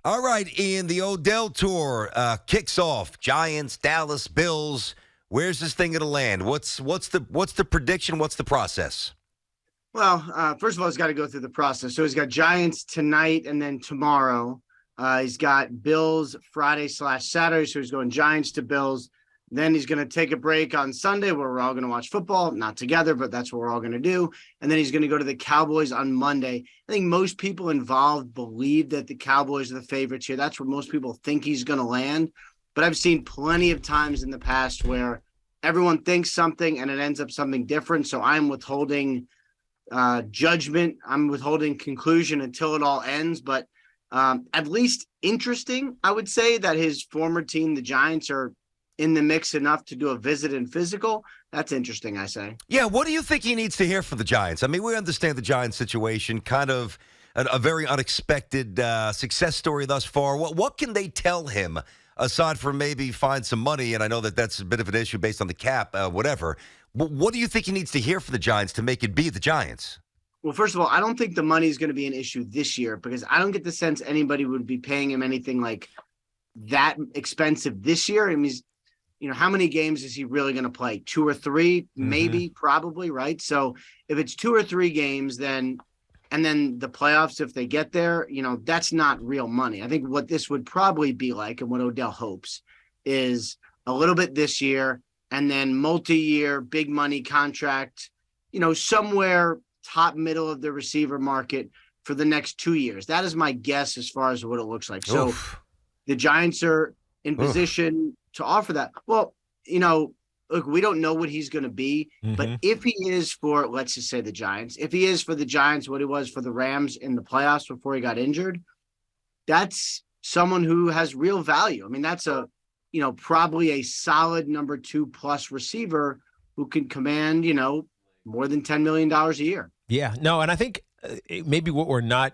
All right, Ian, the Odell Tour kicks off. Giants, Dallas, Bills. Where's this thing going to land? What's the prediction? What's the process? Well, first of all, he's got to go through the process. So he's got Giants tonight and then tomorrow. He's got Bills Friday/Saturday. So he's going Giants to Bills. Then he's going to take a break on Sunday where we're all going to watch football, not together, but that's what we're all going to do. And then he's going to go to the Cowboys on Monday. I think most people involved believe that the Cowboys are the favorites here. That's where most people think he's going to land. But I've seen plenty of times in the past where everyone thinks something and it ends up something different. So I'm withholding judgment. I'm withholding conclusion until it all ends. But at least interesting, I would say, that his former team, the Giants, are in the mix enough to do a visit and physical. That's interesting, I say. Yeah, what do you think he needs to hear from the Giants? I mean, we understand the Giants situation, kind of a very unexpected success story thus far. What can they tell him, aside from maybe find some money? And I know that that's a bit of an issue based on the cap, whatever. What do you think he needs to hear from the Giants to make it be the Giants? Well, first of all, I don't think the money is going to be an issue this year because I don't get the sense anybody would be paying him anything like that expensive this year. I mean, how many games is he really going to play? 2 or 3, maybe, probably, right? So if it's 2 or 3 games, and then the playoffs, if they get there, that's not real money. I think what this would probably be like, and what Odell hopes, is a little bit this year and then multi-year big money contract, somewhere top middle of the receiver market for the next 2 years. That is my guess as far as what it looks like. So the Giants are in position to offer that. Well, look, we don't know what he's going to be, but if he is for, let's just say the Giants, if he is for the Giants, what he was for the Rams in the playoffs before he got injured, that's someone who has real value. I mean, that's probably a solid number 2+ receiver who can command, more than $10 million a year. Yeah, no. And I think maybe what we're not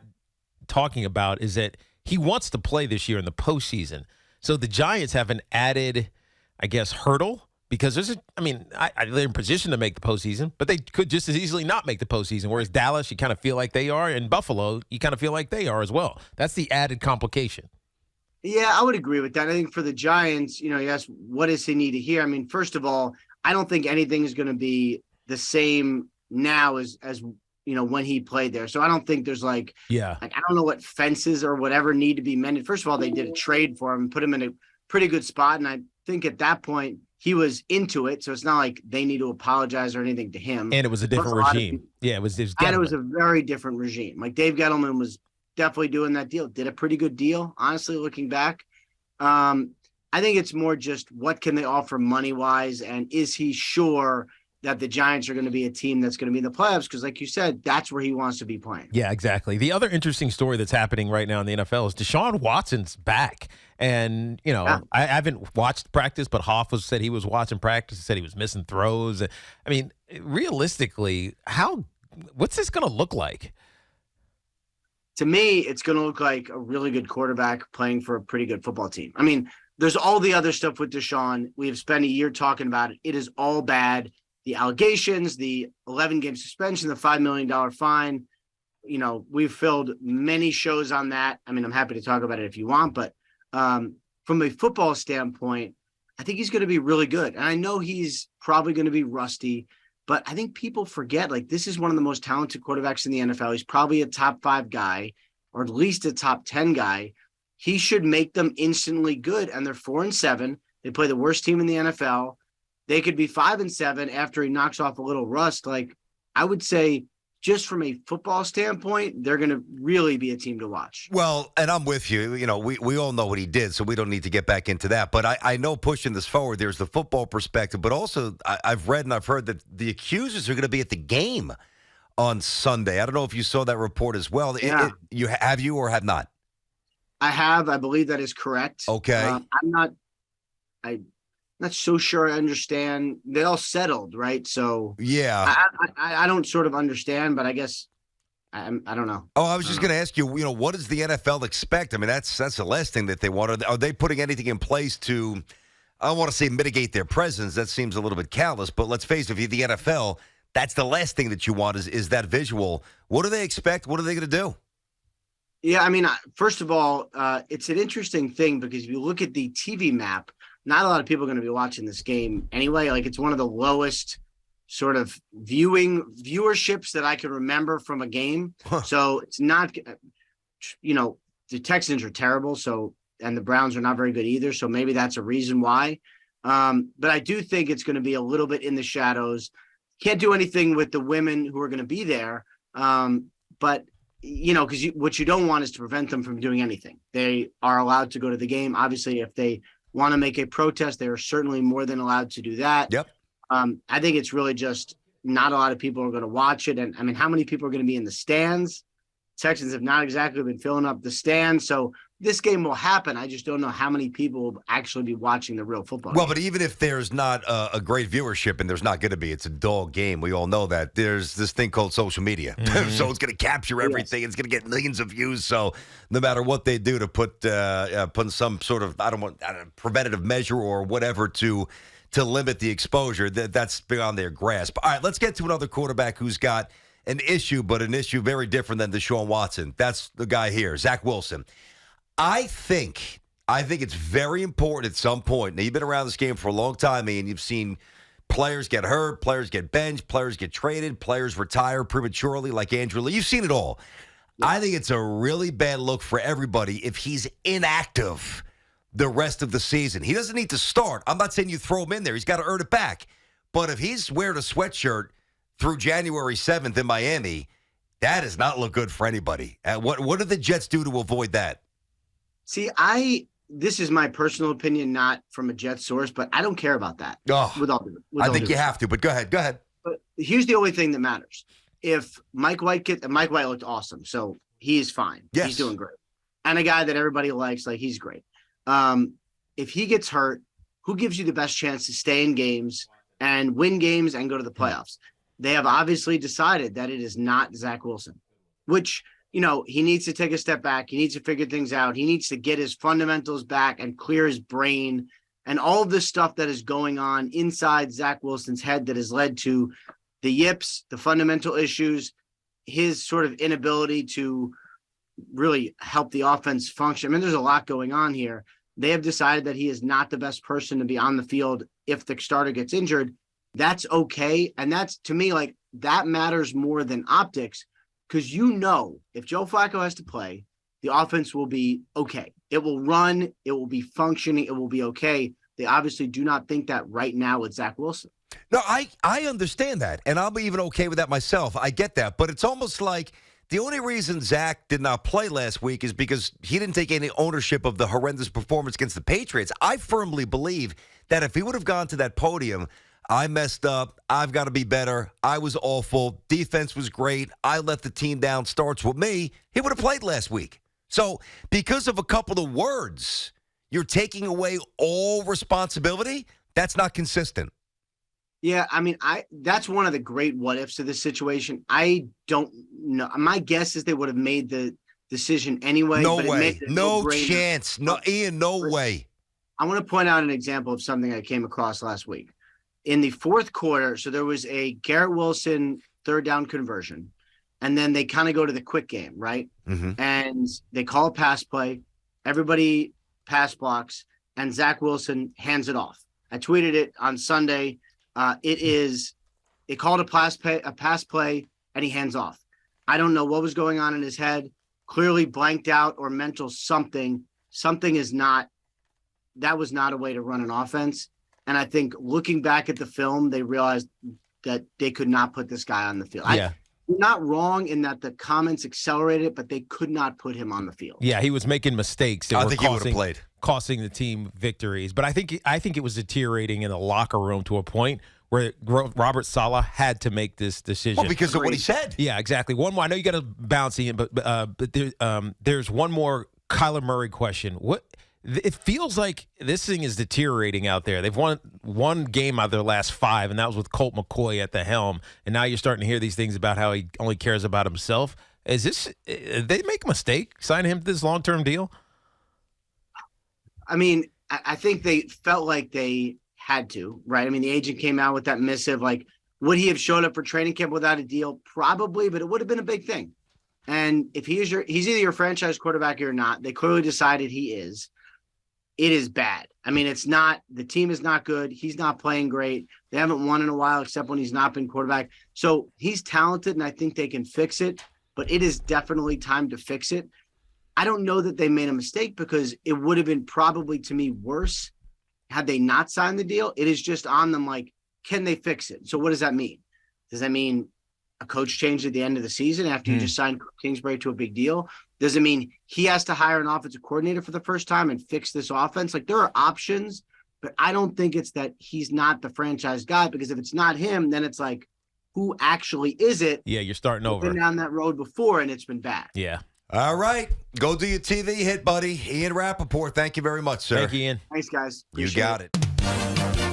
talking about is that he wants to play this year in the postseason. So the Giants have an added, I guess, hurdle because they're in position to make the postseason, but they could just as easily not make the postseason. Whereas Dallas, you kind of feel like they are, and Buffalo, you kind of feel like they are as well. That's the added complication. Yeah, I would agree with that. I think for the Giants, you ask, what does he need to hear? I mean, first of all, I don't think anything is going to be the same now as when he played there. So I don't think there's I don't know what fences or whatever need to be mended. First of all, they did a trade for him and put him in a pretty good spot. And I think at that point he was into it. So it's not like they need to apologize or anything to him. And it was a different regime. It was a very different regime. Like Dave Gettleman was definitely doing that deal, did a pretty good deal, honestly, looking back. I think it's more just what can they offer money-wise, and is he sure that the Giants are going to be a team that's going to be in the playoffs? Because like you said, that's where he wants to be playing. Yeah, exactly. The other interesting story that's happening right now in the NFL is DeShaun Watson's back. And, I haven't watched practice, but Hoff said he was watching practice, said he was missing throws. I mean, realistically, what's this going to look like? To me, it's going to look like a really good quarterback playing for a pretty good football team. I mean, there's all the other stuff with DeShaun. We have spent a year talking about it. It is all bad. The allegations, the 11-game suspension, the $5 million fine. We've filled many shows on that. I mean, I'm happy to talk about it if you want, but from a football standpoint, I think he's going to be really good. And I know he's probably going to be rusty, but I think people forget, this is one of the most talented quarterbacks in the NFL. He's probably a top 5 guy, or at least a top 10 guy. He should make them instantly good. And they're 4-7. They play the worst team in the NFL. They could be 5-7 after he knocks off a little rust. I would say, just from a football standpoint, they're going to really be a team to watch. Well, and I'm with you. We all know what he did, so we don't need to get back into that. But I know pushing this forward, there's the football perspective, but also I've read and I've heard that the accusers are going to be at the game on Sunday. I don't know if you saw that report as well. Yeah. Have you or have not? I have. I believe that is correct. Okay. I'm not so sure I understand. They all settled, right? So yeah, I don't sort of understand, but I guess I don't know. Oh, I was just going to ask you, what does the NFL expect? I mean, that's the last thing that they want. Are they putting anything in place to, I don't want to say mitigate their presence. That seems a little bit callous, but let's face it, if you're the NFL, that's the last thing that you want is that visual. What do they expect? What are they going to do? Yeah, I mean, first of all, it's an interesting thing because if you look at the TV map, not a lot of people are going to be watching this game anyway. Like, it's one of the lowest sort of viewerships that I can remember from a game. Huh. So it's not, the Texans are terrible. So, and the Browns are not very good either. So maybe that's a reason why. But I do think it's going to be a little bit in the shadows. Can't do anything with the women who are going to be there. But because what you don't want is to prevent them from doing anything. They are allowed to go to the game. Obviously, if they want to make a protest, they are certainly more than allowed to do that. Yep. I think it's really just not a lot of people are going to watch it. And I mean, how many people are going to be in the stands? Texans have not exactly been filling up the stands. So this game will happen. I just don't know how many people will actually be watching the real football Well, game. but even if there's not a great viewership, and there's not going to be, it's a dull game. We all know that. There's this thing called social media. So it's going to capture everything. It's going to get millions of views. So no matter what they do to put some sort of, preventative measure or whatever to limit the exposure, that's beyond their grasp. All right, let's get to another quarterback who's got an issue, but an issue very different than DeShaun Watson. That's the guy here, Zach Wilson. I think it's very important at some point. Now, you've been around this game for a long time, and you've seen players get hurt, players get benched, players get traded, players retire prematurely like Andrew Lee. You've seen it all. Yeah. I think it's a really bad look for everybody if he's inactive the rest of the season. He doesn't need to start. I'm not saying you throw him in there. He's got to earn it back. But if he's wearing a sweatshirt through January 7th in Miami, that does not look good for anybody. What do the Jets do to avoid that? See, this is my personal opinion, not from a Jet source, but I don't care about that. I think you have to, but go ahead. But here's the only thing that matters. If Mike White looked awesome, so he is fine. Yes. He's doing great. And a guy that everybody likes, he's great. If he gets hurt, who gives you the best chance to stay in games and win games and go to the playoffs? They have obviously decided that it is not Zach Wilson, which – he needs to take a step back. He needs to figure things out. He needs to get his fundamentals back and clear his brain and all of this stuff that is going on inside Zach Wilson's head that has led to the yips, the fundamental issues, his sort of inability to really help the offense function. I mean, there's a lot going on here. They have decided that he is not the best person to be on the field if the starter gets injured. That's okay. And that's, to me, that matters more than optics. Because if Joe Flacco has to play, the offense will be okay. It will run. It will be functioning. It will be okay. They obviously do not think that right now with Zach Wilson. No, I understand that, and I'll be even okay with that myself. I get that, but it's almost like the only reason Zach did not play last week is because he didn't take any ownership of the horrendous performance against the Patriots. I firmly believe that if he would have gone to that podium, I messed up. I've got to be better. I was awful. Defense was great. I let the team down. Starts with me. He would have played last week. So because of a couple of words, you're taking away all responsibility? That's not consistent. Yeah, I mean, that's one of the great what ifs of this situation. I don't know. My guess is they would have made the decision anyway. No way. No chance. No, Ian, no way. I want to point out an example of something I came across last week. In the fourth quarter, so there was a Garrett Wilson third down conversion, and then they kind of go to the quick game, right? Mm-hmm. And they call a pass play. Everybody pass blocks, and Zach Wilson hands it off. I tweeted it on Sunday. They called a pass play, and he hands off. I don't know what was going on in his head. Clearly blanked out or mental something. Something is not – that was not a way to run an offense. And I think looking back at the film, they realized that they could not put this guy on the field. Yeah. I'm not wrong in that the comments accelerated, but they could not put him on the field. Yeah, he was making mistakes that I were think he would have played. Costing the team victories. But I think it was deteriorating in the locker room to a point where Robert Saleh had to make this decision. Well, because of what he said. Yeah, exactly. One more. I know you got to bounce in, but there's one more Kyler Murray question. It feels like this thing is deteriorating out there. They've won one game out of their last 5, and that was with Colt McCoy at the helm. And now you're starting to hear these things about how he only cares about himself. Did they make a mistake signing him to this long-term deal? I mean, I think they felt like they had to, right? I mean, the agent came out with that missive. Would he have showed up for training camp without a deal? Probably, but it would have been a big thing. And if he's either your franchise quarterback or not. They clearly decided he is. It is bad. I mean, the team is not good. He's not playing great. They haven't won in a while, except when he's not been quarterback. So he's talented, and I think they can fix it, but it is definitely time to fix it. I don't know that they made a mistake, because it would have been probably, to me, worse had they not signed the deal. It is just on them, like, can they fix it? So what does that mean? Does that mean a coach change at the end of the season after you just signed Kingsbury to a big deal? Does it mean he has to hire an offensive coordinator for the first time and fix this offense? Like, there are options, but I don't think it's that he's not the franchise guy, because if it's not him, then it's like, who actually is it? Yeah, you're starting We've over. been down that road before, and it's been bad. Yeah. All right. Go do your TV hit, buddy. Ian Rapoport, thank you very much, sir. Thank you, Ian. Thanks, guys. You Appreciate got it.